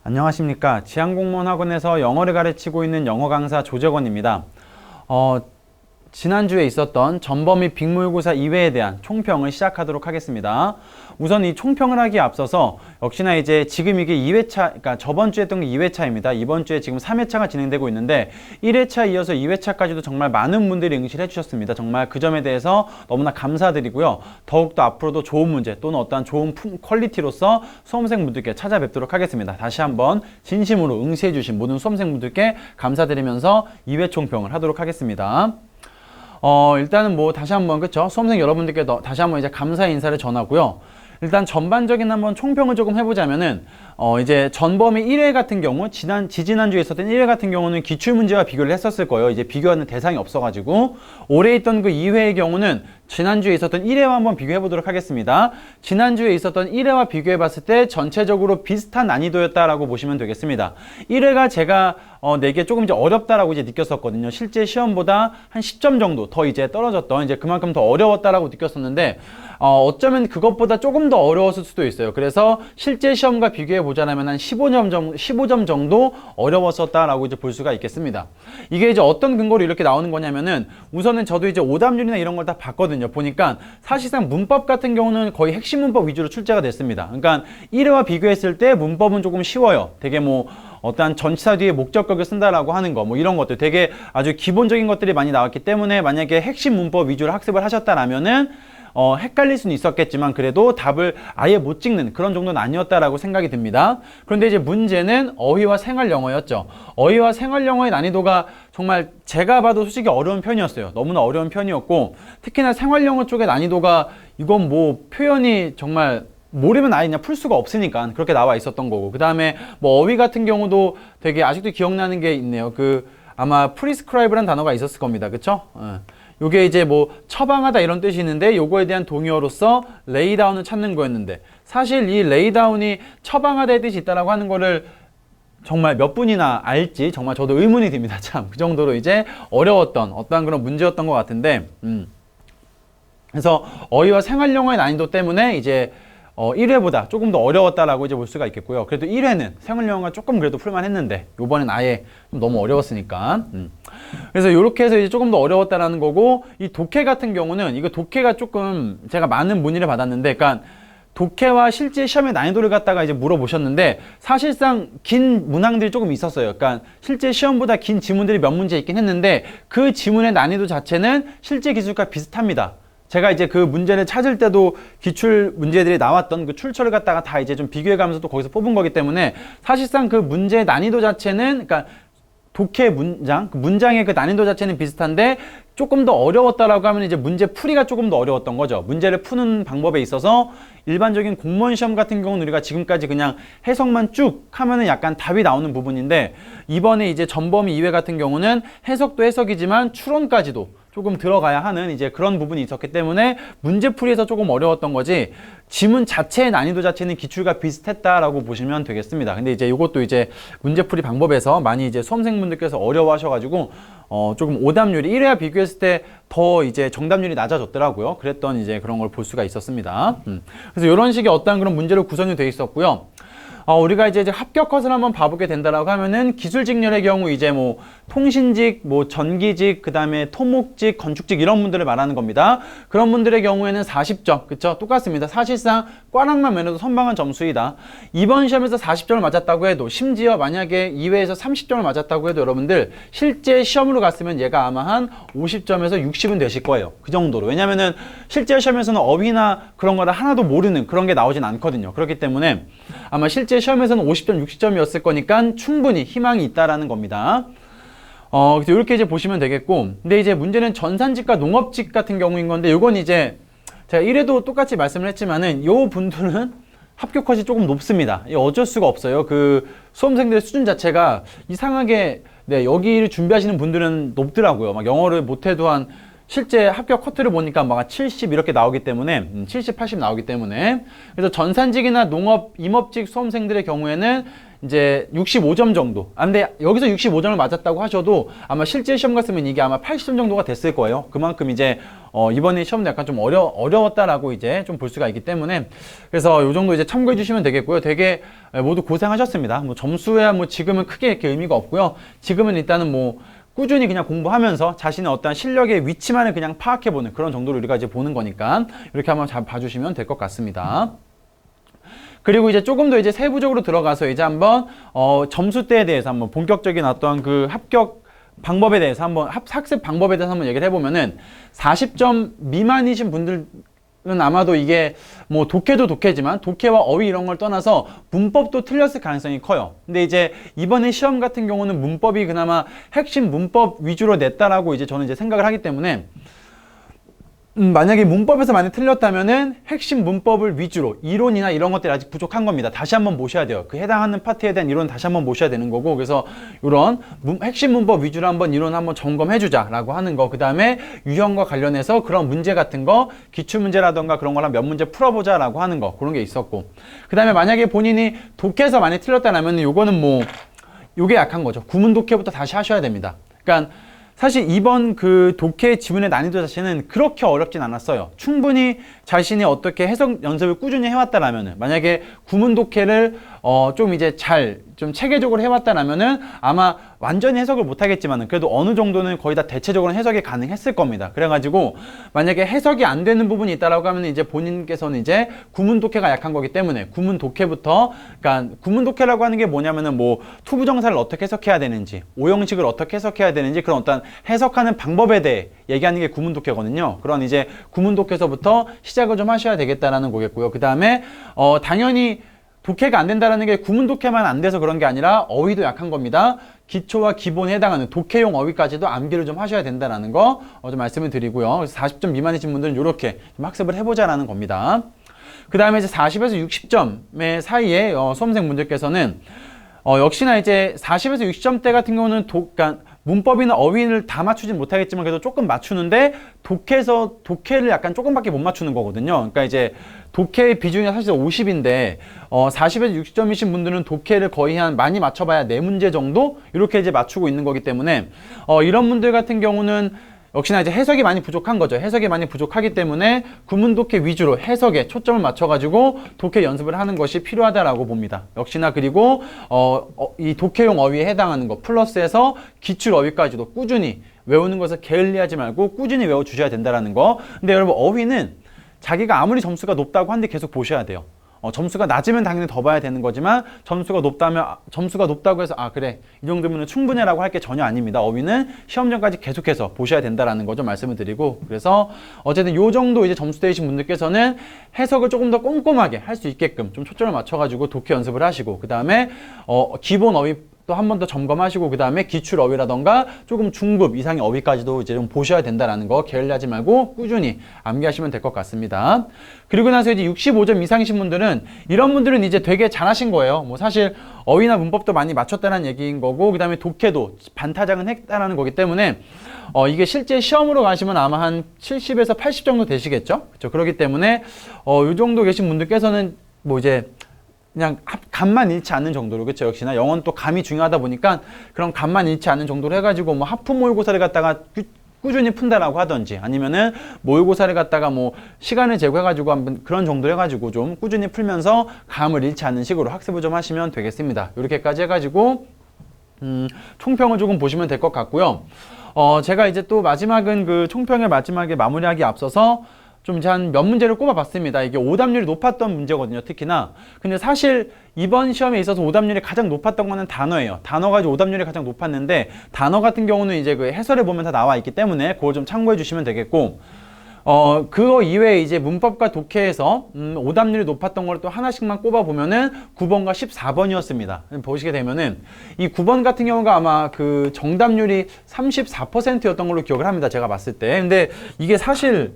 안녕하십니까. 지향공무원학원에서 영어를 가르치고 있는 영어 강사 조재권입니다. 지난주에 있었던 전범위 빅모의고사 2회에 대한 총평을 시작하도록 하겠습니다. 우선 이 총평을 하기에 앞서서 역시나 이제 지금 이게 2회차, 그러니까 저번 주에 했던 게 2회차입니다. 이번 주에 지금 3회차가 진행되고 있는데 1회차 이어서 2회차까지도 정말 많은 분들이 응시를 해주셨습니다. 정말 그 점에 대해서 너무나 감사드리고요. 더욱더 앞으로도 좋은 문제 또는 어떠한 좋은 퀄리티로서 수험생분들께 찾아뵙도록 하겠습니다. 다시 한번 진심으로 응시해주신 모든 수험생분들께 감사드리면서 2회 총평을 하도록 하겠습니다. 일단은 뭐 다시 한번 그쵸? 수험생 여러분들께 다시 한번 이제 감사의 인사를 전하고요. 일단 전반적인 한번 총평을 조금 해보자면은 이제 전범위 1회 같은 경우 지지난주에 있었던 1회 같은 경우는 기출문제와 비교를 했었을 거예요. 이제 비교하는 대상이 없어가지고 올해 있던 그 2회의 경우는 지난주에 있었던 1회와 한번 비교해 보도록 하겠습니다. 지난주에 있었던 1회와 비교해 봤을 때 전체적으로 비슷한 난이도였다라고 보시면 되겠습니다. 1회가 제가 내게 조금 이제 어렵다라고 이제 느꼈었거든요. 실제 시험보다 한 10점 정도 더 이제 떨어졌던 이제 그만큼 더 어려웠다라고 느꼈었는데 어쩌면 그것보다 조금 더 어려웠을 수도 있어요. 그래서 실제 시험과 비교해 보자면 한 15점 정도 어려웠었다라고 이제 볼 수가 있겠습니다. 이게 이제 어떤 근거로 이렇게 나오는 거냐면은 우선은 저도 이제 오답률이나 이런 걸 다 봤거든요. 보니까 사실상 문법 같은 경우는 거의 핵심 문법 위주로 출제가 됐습니다. 그러니까 1회와 비교했을 때 문법은 조금 쉬워요. 되게 뭐 어떠한 전치사 뒤에 목적격을 쓴다라고 하는 거, 뭐 이런 것들 되게 아주 기본적인 것들이 많이 나왔기 때문에 만약에 핵심 문법 위주로 학습을 하셨다라면은 헷갈릴 수는 있었겠지만 그래도 답을 아예 못 찍는 그런 정도는 아니었다라고 생각이 듭니다. 그런데 이제 문제는 어휘와 생활영어였죠. 어휘와 생활영어의 난이도가 정말 제가 봐도 솔직히 어려운 편이었어요. 너무나 어려운 편이었고 특히나 생활영어 쪽의 난이도가 이건 뭐 표현이 정말 모르면 아예 그냥 풀 수가 없으니까 그렇게 나와 있었던 거고 그 다음에 뭐 어휘 같은 경우도 되게 아직도 기억나는 게 있네요. 아마 prescribe라는 단어가 있었을 겁니다. 그쵸? 요게 이제 뭐 처방하다 이런 뜻이 있는데 요거에 대한 동의어로서 lay down을 찾는 거였는데 사실 이 lay down이 처방하다의 뜻이 있다라고 하는 거를 정말 몇 분이나 알지 정말 저도 의문이 듭니다. 참 그 정도로 이제 어려웠던 어떠한 그런 문제였던 것 같은데 그래서 어휘와 생활영어의 난이도 때문에 이제 1회보다 조금 더 어려웠다라고 이제 볼 수가 있겠고요. 그래도 1회는 생활영어가 조금 그래도 풀만 했는데 요번엔 아예 좀 너무 어려웠으니까 그래서 이렇게 해서 이제 조금 더 어려웠다라는 거고 이 독해 같은 경우는 이거 독해가 조금 제가 많은 문의를 받았는데 그러니까 독해와 실제 시험의 난이도를 갖다가 이제 물어보셨는데 사실상 긴 문항들이 조금 있었어요. 그러니까 실제 시험보다 긴 지문들이 몇 문제 있긴 했는데 그 지문의 난이도 자체는 실제 기술과 비슷합니다. 제가 이제 그 문제를 찾을 때도 기출 문제들이 나왔던 그 출처를 갖다가 다 이제 좀 비교해 가면서 또 거기서 뽑은 거기 때문에 사실상 그 문제의 난이도 자체는 그러니까 독해 문장, 그 문장의 그 난이도 자체는 비슷한데 조금 더 어려웠다라고 하면 이제 문제 풀이가 조금 더 어려웠던 거죠. 문제를 푸는 방법에 있어서 일반적인 공무원 시험 같은 경우는 우리가 지금까지 그냥 해석만 쭉 하면은 약간 답이 나오는 부분인데 이번에 이제 전범위 2회 같은 경우는 해석도 해석이지만 추론까지도 조금 들어가야 하는 이제 그런 부분이 있었기 때문에 문제풀이에서 조금 어려웠던 거지 지문 자체의 난이도 자체는 기출과 비슷했다라고 보시면 되겠습니다. 근데 이제 이것도 이제 문제풀이 방법에서 많이 이제 수험생분들께서 어려워하셔가지고 조금 오답률이 1회와 비교했을 때 더 이제 정답률이 낮아졌더라고요. 그랬던 이제 그런 걸 볼 수가 있었습니다. 그래서 이런 식의 어떠한 그런 문제로 구성이 되어 있었고요. 우리가 이제 합격 컷을 한번 봐보게 된다라고 하면은 기술직렬의 경우 이제 뭐 통신직, 뭐 전기직, 그 다음에 토목직, 건축직 이런 분들을 말하는 겁니다. 그런 분들의 경우에는 40점, 그쵸? 똑같습니다. 사실상 꽈락만 면해도 선방한 점수이다. 이번 시험에서 40점을 맞았다고 해도 심지어 만약에 2회에서 30점을 맞았다고 해도 여러분들 실제 시험으로 갔으면 얘가 아마 한 50점에서 60은 되실 거예요. 그 정도로. 왜냐면은 실제 시험에서는 어휘나 그런 거를 하나도 모르는 그런 게 나오진 않거든요. 그렇기 때문에 아마 실제 시험에서는 50점, 60점이었을 거니까 충분히 희망이 있다라는 겁니다. 그래서 이렇게 이제 보시면 되겠고, 근데 이제 문제는 전산직과 농업직 같은 경우인 건데, 요건 이제 제가 1회도 똑같이 말씀을 했지만은, 요 분들은 합격 컷이 조금 높습니다. 어쩔 수가 없어요. 그 수험생들의 수준 자체가 이상하게, 네, 여기를 준비하시는 분들은 높더라고요. 막 영어를 못해도 한 실제 합격 커트를 보니까 막 70 이렇게 나오기 때문에 70, 80 나오기 때문에 그래서 전산직이나 농업, 임업직 수험생들의 경우에는 이제 65점 정도. 근데 여기서 65점을 맞았다고 하셔도 아마 실제 시험 갔으면 이게 아마 80점 정도가 됐을 거예요. 그만큼 이제 이번에 시험도 약간 좀 어려웠다라고 이제 좀 볼 수가 있기 때문에 그래서 요 정도 이제 참고해 주시면 되겠고요. 되게 모두 고생하셨습니다. 뭐 점수야 뭐 지금은 크게 이렇게 의미가 없고요. 지금은 일단은 뭐 꾸준히 그냥 공부하면서 자신의 어떤 실력의 위치만을 그냥 파악해보는 그런 정도로 우리가 이제 보는 거니까 이렇게 한번 잘 봐주시면 될 것 같습니다. 그리고 이제 조금 더 이제 세부적으로 들어가서 이제 한번 점수대에 대해서 한번 본격적인 어떤 그 합격 방법에 대해서 한번 학습 방법에 대해서 한번 얘기를 해보면은 40점 미만이신 분들은 아마도 이게 뭐 독해도 독해지만 독해와 어휘 이런 걸 떠나서 문법도 틀렸을 가능성이 커요. 근데 이제 이번에 시험 같은 경우는 문법이 그나마 핵심 문법 위주로 냈다라고 이제 저는 이제 생각을 하기 때문에 만약에 문법에서 많이 틀렸다면은 핵심 문법을 위주로 이론이나 이런 것들이 아직 부족한 겁니다. 다시 한번 모셔야 돼요. 그 해당하는 파트에 대한 이론 다시 한번 모셔야 되는 거고 그래서 이런 핵심 문법 위주로 한번 이론 한번 점검해 주자라고 하는 거. 그다음에 유형과 관련해서 그런 문제 같은 거 기출 문제라던가 그런 거랑 몇 문제 풀어보자라고 하는 거 그런 게 있었고 그다음에 만약에 본인이 독해에서 많이 틀렸다라면 요거는 뭐 요게 약한 거죠. 구문 독해부터 다시 하셔야 됩니다. 그러니까 사실 이번 그 독해 지문의 난이도 자체는 그렇게 어렵진 않았어요. 충분히 자신이 어떻게 해석 연습을 꾸준히 해왔다라면은 만약에 구문 독해를 좀 이제 좀 체계적으로 해왔다라면은 아마 완전히 해석을 못하겠지만은 그래도 어느 정도는 거의 다 대체적으로 해석이 가능했을 겁니다. 그래가지고 만약에 해석이 안 되는 부분이 있다라고 하면 이제 본인께서는 이제 구문 독해가 약한 거기 때문에 구문 독해부터 그러니까 구문 독해라고 하는 게 뭐냐면은 뭐 투부정사를 어떻게 해석해야 되는지 오형식을 어떻게 해석해야 되는지 그런 어떤 해석하는 방법에 대해 얘기하는 게 구문 독해거든요. 그런 이제 구문 독해서부터 시작을 좀 하셔야 되겠다라는 거겠고요. 그 다음에 당연히 독해가 안 된다는 게 구문 독해만 안 돼서 그런 게 아니라 어휘도 약한 겁니다. 기초와 기본에 해당하는 독해용 어휘까지도 암기를 좀 하셔야 된다는 거 좀 말씀을 드리고요. 그래서 40점 미만이신 분들은 이렇게 좀 학습을 해보자라는 겁니다. 그 다음에 이제 40에서 60점의 사이에 수험생 분들께서는 역시나 이제 40에서 60점대 같은 경우는 그러니까 문법이나 어휘를 다 맞추진 못하겠지만 그래도 조금 맞추는데 독해를 약간 조금밖에 못 맞추는 거거든요. 그러니까 이제 독해 비중이 사실 50인데 40에서 60점이신 분들은 독해를 거의 한 많이 맞춰봐야 4문제 정도 이렇게 이제 맞추고 있는 거기 때문에 이런 분들 같은 경우는 역시나 이제 해석이 많이 부족한 거죠. 해석이 많이 부족하기 때문에 구문 독해 위주로 해석에 초점을 맞춰가지고 독해 연습을 하는 것이 필요하다라고 봅니다. 역시나 그리고 이 독해용 어휘에 해당하는 거 플러스해서 기출 어휘까지도 꾸준히 외우는 것을 게을리하지 말고 꾸준히 외워주셔야 된다는 거. 근데 여러분 어휘는 자기가 아무리 점수가 높다고 하는데 계속 보셔야 돼요. 점수가 낮으면 당연히 더 봐야 되는 거지만 점수가 높다고 해서 그래 이 정도면 충분해라고 할 게 전혀 아닙니다. 어휘는 시험 전까지 계속해서 보셔야 된다라는 거 좀 말씀을 드리고 그래서 어쨌든 요 정도 이제 점수대이신 분들께서는 해석을 조금 더 꼼꼼하게 할 수 있게끔 좀 초점을 맞춰가지고 독해 연습을 하시고 그 다음에 기본 어휘 또 한 번 더 점검하시고 그 다음에 기출 어휘라던가 조금 중급 이상의 어휘까지도 이제 좀 보셔야 된다라는 거 게을리하지 말고 꾸준히 암기하시면 될 것 같습니다. 그리고 나서 이제 65점 이상이신 분들은 이런 분들은 이제 되게 잘하신 거예요. 뭐 사실 어휘나 문법도 많이 맞췄다는 얘기인 거고 그 다음에 독해도 반타작은 했다라는 거기 때문에 이게 실제 시험으로 가시면 아마 한 70에서 80 정도 되시겠죠. 그렇죠? 그렇기 때문에 이 정도 계신 분들께서는 뭐 이제 그냥 감만 잃지 않는 정도로 그렇죠. 역시나 영어는 또 감이 중요하다 보니까 그런 감만 잃지 않는 정도로 해가지고 뭐 하프 모의고사를 갖다가 꾸준히 푼다라고 하던지 아니면은 모의고사를 갖다가 뭐 시간을 제고해가지고 한번 그런 정도로 해가지고 좀 꾸준히 풀면서 감을 잃지 않는 식으로 학습을 좀 하시면 되겠습니다. 이렇게까지 해가지고 총평을 조금 보시면 될 것 같고요. 제가 이제 또 마지막은 그 총평을 마지막에 마무리하기 앞서서 좀 이제 한 몇 문제를 꼽아봤습니다. 이게 오답률이 높았던 문제거든요, 특히나. 근데 사실 이번 시험에 있어서 오답률이 가장 높았던 거는 단어예요. 단어가 이제 오답률이 가장 높았는데 단어 같은 경우는 이제 그 해설에 보면 다 나와 있기 때문에 그걸 좀 참고해 주시면 되겠고 그거 이외에 이제 문법과 독해에서 오답률이 높았던 걸 또 하나씩만 꼽아보면은 9번과 14번이었습니다. 보시게 되면은 이 9번 같은 경우가 아마 그 정답률이 34%였던 걸로 기억을 합니다. 제가 봤을 때. 근데 이게 사실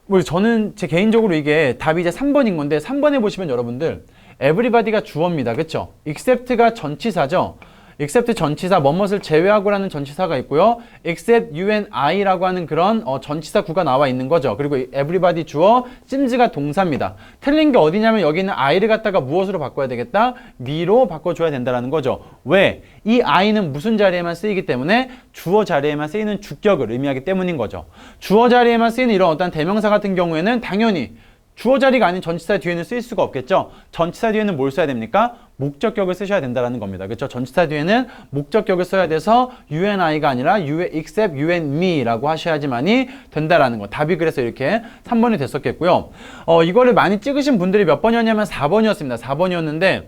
뭐 저는 제 개인적으로 이게 답이 이제 3번인 건데 3번에 보시면 여러분들 everybody가 주어입니다. 그쵸? except가 전치사죠. except 전치사 뭐뭇을 제외하고라는 전치사가 있고요. except you and I라고 하는 그런 전치사 구가 나와 있는 거죠. 그리고 everybody 주어, seems가 동사입니다. 틀린 게 어디냐면 여기 있는 I를 갖다가 무엇으로 바꿔야 되겠다? me로 바꿔줘야 된다는 거죠. 왜? 이 I는 무슨 자리에만 쓰이기 때문에 주어 자리에만 쓰이는 주격을 의미하기 때문인 거죠. 주어 자리에만 쓰이는 이런 어떤 대명사 같은 경우에는 당연히 주어 자리가 아닌 전치사 뒤에는 쓰일 수가 없겠죠. 전치사 뒤에는 뭘 써야 됩니까? 목적격을 쓰셔야 된다는 겁니다. 그렇죠? 전치사 뒤에는 목적격을 써야 돼서 you and I가 아니라 except you and me라고 하셔야지만이 된다라는 거. 답이 그래서 이렇게 3번이 됐었겠고요. 이거를 많이 찍으신 분들이 몇 번이었냐면 4번이었습니다. 4번이었는데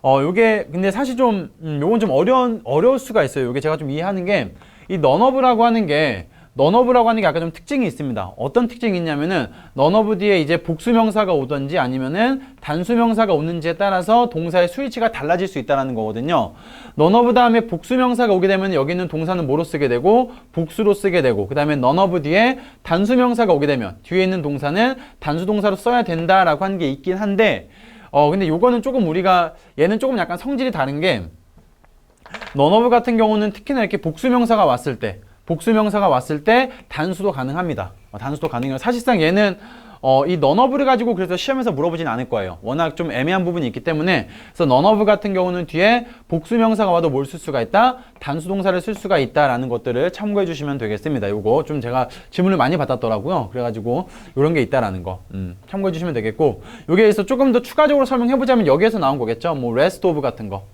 요게 근데 사실 좀 요건 좀 어려울 수가 있어요. 요게 제가 좀 이해하는 게 이 none of라고 하는 게 약간 좀 특징이 있습니다. 어떤 특징이 있냐면은 none of 뒤에 이제 복수명사가 오든지 아니면은 단수명사가 오는지에 따라서 동사의 수위치가 달라질 수 있다는 거거든요. none of 다음에 복수명사가 오게 되면 여기 있는 동사는 뭐로 쓰게 되고 복수로 쓰게 되고 그 다음에 none of 뒤에 단수명사가 오게 되면 뒤에 있는 동사는 단수동사로 써야 된다라고 하는 게 있긴 한데 근데 요거는 조금 얘는 조금 약간 성질이 다른 게 none of 같은 경우는 특히나 이렇게 복수명사가 왔을 때 단수도 가능합니다. 단수도 가능해요. 사실상 얘는 이 none of를 가지고 그래서 시험에서 물어보진 않을 거예요. 워낙 좀 애매한 부분이 있기 때문에 그래서 none of 같은 경우는 뒤에 복수명사가 와도 뭘 쓸 수가 있다? 단수동사를 쓸 수가 있다라는 것들을 참고해 주시면 되겠습니다. 요거 좀 제가 질문을 많이 받았더라고요. 그래가지고 이런 게 있다라는 거 참고해 주시면 되겠고 여기에서 조금 더 추가적으로 설명해 보자면 여기에서 나온 거겠죠. 뭐 rest of 같은 거.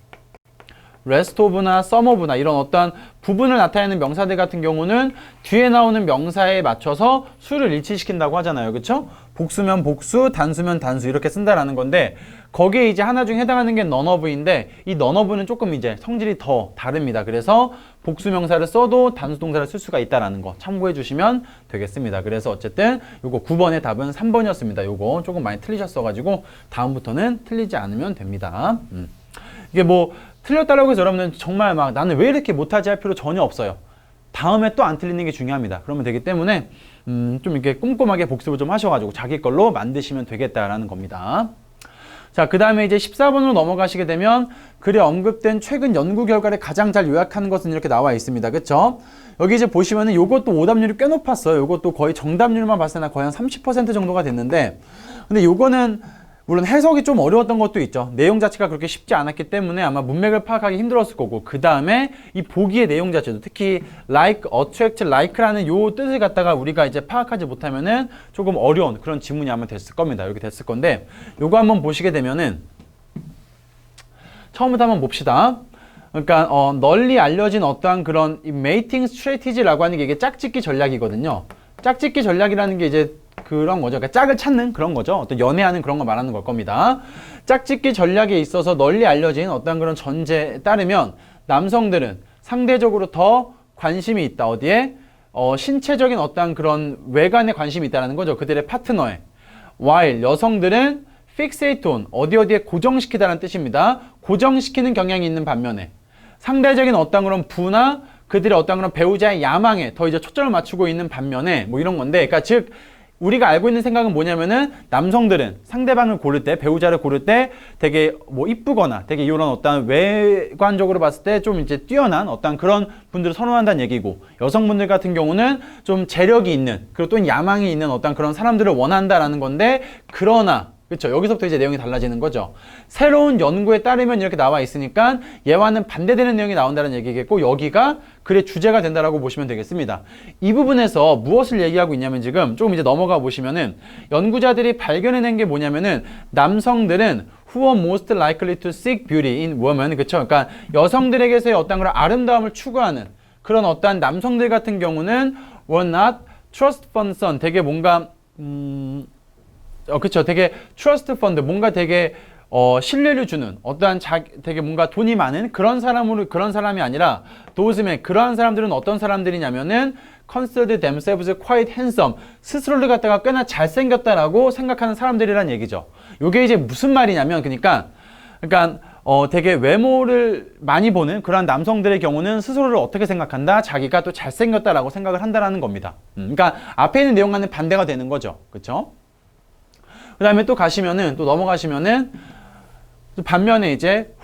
rest of나 some of나 이런 어떤 부분을 나타내는 명사들 같은 경우는 뒤에 나오는 명사에 맞춰서 수를 일치시킨다고 하잖아요. 그렇죠? 복수면 복수, 단수면 단수 이렇게 쓴다라는 건데 거기에 이제 하나 중에 해당하는 게 none of인데 이 none of는 조금 이제 성질이 더 다릅니다. 그래서 복수명사를 써도 단수동사를 쓸 수가 있다라는 거 참고해 주시면 되겠습니다. 그래서 어쨌든 요거 9번의 답은 3번이었습니다. 요거 조금 많이 틀리셨어가지고 다음부터는 틀리지 않으면 됩니다. 이게 뭐 틀렸다라고 해서 여러분은 정말 막 나는 왜 이렇게 못하지 할 필요 전혀 없어요. 다음에 또 안 틀리는 게 중요합니다. 그러면 되기 때문에 좀 이렇게 꼼꼼하게 복습을 좀 하셔가지고 자기 걸로 만드시면 되겠다라는 겁니다. 자, 그 다음에 이제 14번으로 넘어가시게 되면 글에 언급된 최근 연구 결과를 가장 잘 요약하는 것은 이렇게 나와 있습니다. 그쵸? 여기 이제 보시면은 요것도 오답률이 꽤 높았어요. 요것도 거의 정답률만 봤을 때는 거의 한 30% 정도가 됐는데 근데 요거는 물론 해석이 좀 어려웠던 것도 있죠. 내용 자체가 그렇게 쉽지 않았기 때문에 아마 문맥을 파악하기 힘들었을 거고 그 다음에 이 보기의 내용 자체도 특히 like, attract, like라는 요 뜻을 갖다가 우리가 이제 파악하지 못하면은 조금 어려운 그런 지문이 아마 됐을 겁니다. 이렇게 됐을 건데 요거 한번 보시게 되면은 처음부터 한번 봅시다. 그러니까 널리 알려진 어떠한 그런 이 메이팅 스트래티지라고 하는 게 이게 짝짓기 전략이거든요. 짝짓기 전략이라는 게 이제 그런 거죠. 그러니까 짝을 찾는 그런 거죠. 어떤 연애하는 그런 거 말하는 걸 겁니다. 짝짓기 전략에 있어서 널리 알려진 어떤 그런 전제에 따르면 남성들은 상대적으로 더 관심이 있다. 어디에? 신체적인 어떤 그런 외관에 관심이 있다는 거죠. 그들의 파트너에. while 여성들은 fixate on 어디에 고정시키다라는 뜻입니다. 고정시키는 경향이 있는 반면에 상대적인 어떤 그런 부나 그들의 어떤 그런 배우자의 야망에 더 이제 초점을 맞추고 있는 반면에 뭐 이런 건데, 그러니까 즉 우리가 알고 있는 생각은 뭐냐면은 남성들은 상대방을 고를 때, 배우자를 고를 때 되게 뭐 이쁘거나 되게 이런 어떤 외관적으로 봤을 때 좀 이제 뛰어난 어떤 그런 분들을 선호한다는 얘기고, 여성분들 같은 경우는 좀 재력이 있는 그리고 또 야망이 있는 어떤 그런 사람들을 원한다라는 건데, 그러나 그렇죠. 여기서부터 이제 내용이 달라지는 거죠. 새로운 연구에 따르면 이렇게 나와 있으니까 얘와는 반대되는 내용이 나온다는 얘기겠고, 여기가 글의 주제가 된다라고 보시면 되겠습니다. 이 부분에서 무엇을 얘기하고 있냐면, 지금 조금 이제 넘어가 보시면은 연구자들이 발견해낸 게 뭐냐면은 남성들은 who are most likely to seek beauty in women, 그렇죠. 그러니까 여성들에게서의 어떤 그런 아름다움을 추구하는 그런 어떠한 남성들 같은 경우는 were not trust fund son, 되게 뭔가 그쵸. 되게 트러스트 펀드, 뭔가 되게 신뢰를 주는 어떠한 되게 뭔가 돈이 많은 그런 사람이 아니라, 도즈맨, 그러한 사람들은 어떤 사람들이냐면은 considered themselves quite handsome, 스스로를 갖다가 꽤나 잘생겼다라고 생각하는 사람들이란 얘기죠. 요게 이제 무슨 말이냐면, 그러니까 되게 외모를 많이 보는 그런 남성들의 경우는 스스로를 어떻게 생각한다? 자기가 또 잘생겼다라고 생각을 한다라는 겁니다. 그러니까 앞에 있는 내용과는 반대가 되는 거죠. 그쵸? 그 다음에 또 가시면은, 또 넘어가시면은, 반면에 이제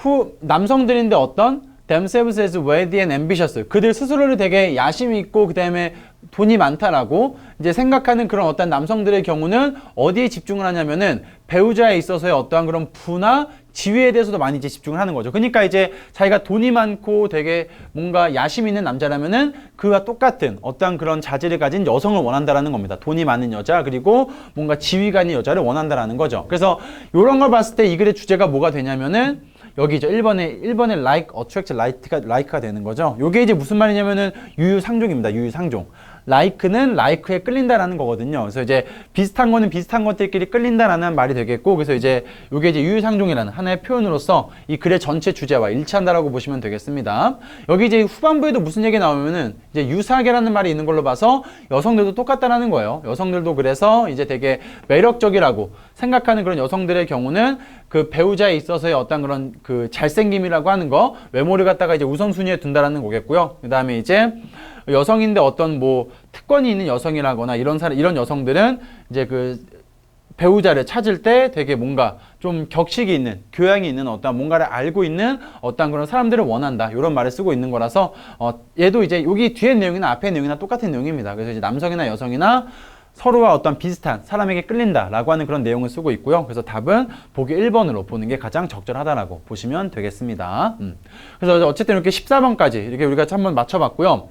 남성들인데 어떤 themselves as wealthy and ambitious. 그들 스스로를 되게 야심 있고 그다음에 돈이 많다라고 이제 생각하는 그런 어떤 남성들의 경우는 어디에 집중을 하냐면은 배우자에 있어서의 어떠한 그런 부나 지위에 대해서도 많이 이제 집중을 하는 거죠. 그러니까 이제 자기가 돈이 많고 되게 뭔가 야심 있는 남자라면은 그와 똑같은 어떠한 그런 자질을 가진 여성을 원한다라는 겁니다. 돈이 많은 여자 그리고 뭔가 지위가 있는 여자를 원한다라는 거죠. 그래서 이런 걸 봤을 때 이 글의 주제가 뭐가 되냐면은 여기죠. 1번에 like, attract, like가 되는 거죠. 요게 이제 무슨 말이냐면은 유유상종입니다. 유유상종. like는 like에 끌린다라는 거거든요. 그래서 이제 비슷한 거는 비슷한 것들끼리 끌린다라는 말이 되겠고, 그래서 이제 요게 이제 유유상종이라는 하나의 표현으로서 이 글의 전체 주제와 일치한다라고 보시면 되겠습니다. 여기 이제 후반부에도 무슨 얘기 나오면은 이제 유사하게라는 말이 있는 걸로 봐서 여성들도 똑같다라는 거예요. 여성들도 그래서 이제 되게 매력적이라고 생각하는 그런 여성들의 경우는 그 배우자에 있어서의 어떤 그런 그 잘생김이라고 하는 거, 외모를 갖다가 이제 우선순위에 둔다라는 거겠고요. 그 다음에 이제 여성인데 어떤 뭐 특권이 있는 여성이라거나 이런 여성들은 이제 그 배우자를 찾을 때 되게 뭔가 좀 격식이 있는, 교양이 있는 어떤 뭔가를 알고 있는 어떤 그런 사람들을 원한다. 이런 말을 쓰고 있는 거라서 얘도 이제 여기 뒤에 내용이나 앞에 내용이나 똑같은 내용입니다. 그래서 이제 남성이나 여성이나 서로와 어떤 비슷한 사람에게 끌린다라고 하는 그런 내용을 쓰고 있고요. 그래서 답은 보기 1번으로 보는 게 가장 적절하다라고 보시면 되겠습니다. 그래서 어쨌든 이렇게 14번까지 이렇게 우리가 한번 맞춰봤고요.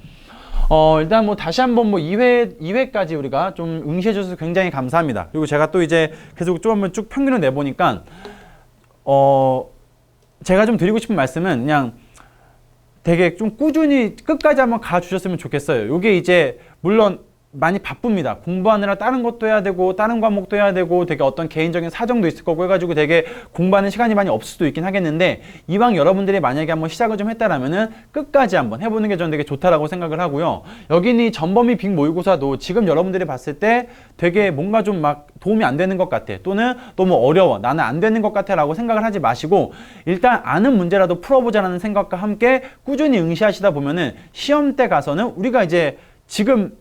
일단 뭐 다시 한번 뭐 2회까지 우리가 좀 응시해 주셔서 굉장히 감사합니다. 그리고 제가 또 이제 계속 좀 한번 쭉 평균을 내보니까 제가 좀 드리고 싶은 말씀은 그냥 되게 좀 꾸준히 끝까지 한번 가주셨으면 좋겠어요. 요게 이제 물론 많이 바쁩니다. 공부하느라 다른 것도 해야 되고 다른 과목도 해야 되고 되게 어떤 개인적인 사정도 있을 거고 해가지고 되게 공부하는 시간이 많이 없을 수도 있긴 하겠는데, 이왕 여러분들이 만약에 한번 시작을 좀 했다라면은 끝까지 한번 해보는 게 저는 되게 좋다라고 생각을 하고요. 여기는 이 전범위 빅 모의고사도 지금 여러분들이 봤을 때 되게 뭔가 좀 막 도움이 안 되는 것 같아, 또는 너무 어려워, 나는 안 되는 것 같아 라고 생각을 하지 마시고 일단 아는 문제라도 풀어보자라는 생각과 함께 꾸준히 응시하시다 보면은 시험 때 가서는 우리가 이제 지금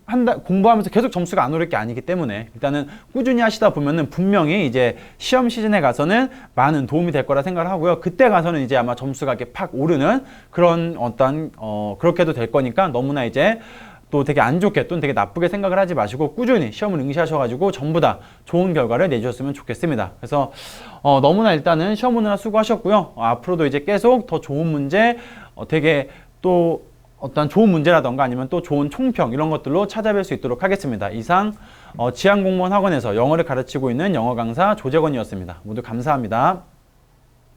공부하면서 계속 점수가 안 오를 게 아니기 때문에 일단은 꾸준히 하시다 보면은 분명히 이제 시험 시즌에 가서는 많은 도움이 될 거라 생각을 하고요. 그때 가서는 이제 아마 점수가 이렇게 팍 오르는 그런 어떤 그렇게도 될 거니까 너무나 이제 또 되게 안 좋게 또는 되게 나쁘게 생각을 하지 마시고 꾸준히 시험을 응시하셔가지고 전부 다 좋은 결과를 내주셨으면 좋겠습니다. 그래서 너무나 일단은 시험 오느라 수고하셨고요. 앞으로도 이제 계속 더 좋은 문제, 되게 또 어떤 좋은 문제라던가 아니면 또 좋은 총평 이런 것들로 찾아뵐 수 있도록 하겠습니다. 이상 지한공무원 학원에서 영어를 가르치고 있는 영어 강사 조재권이었습니다. 모두 감사합니다.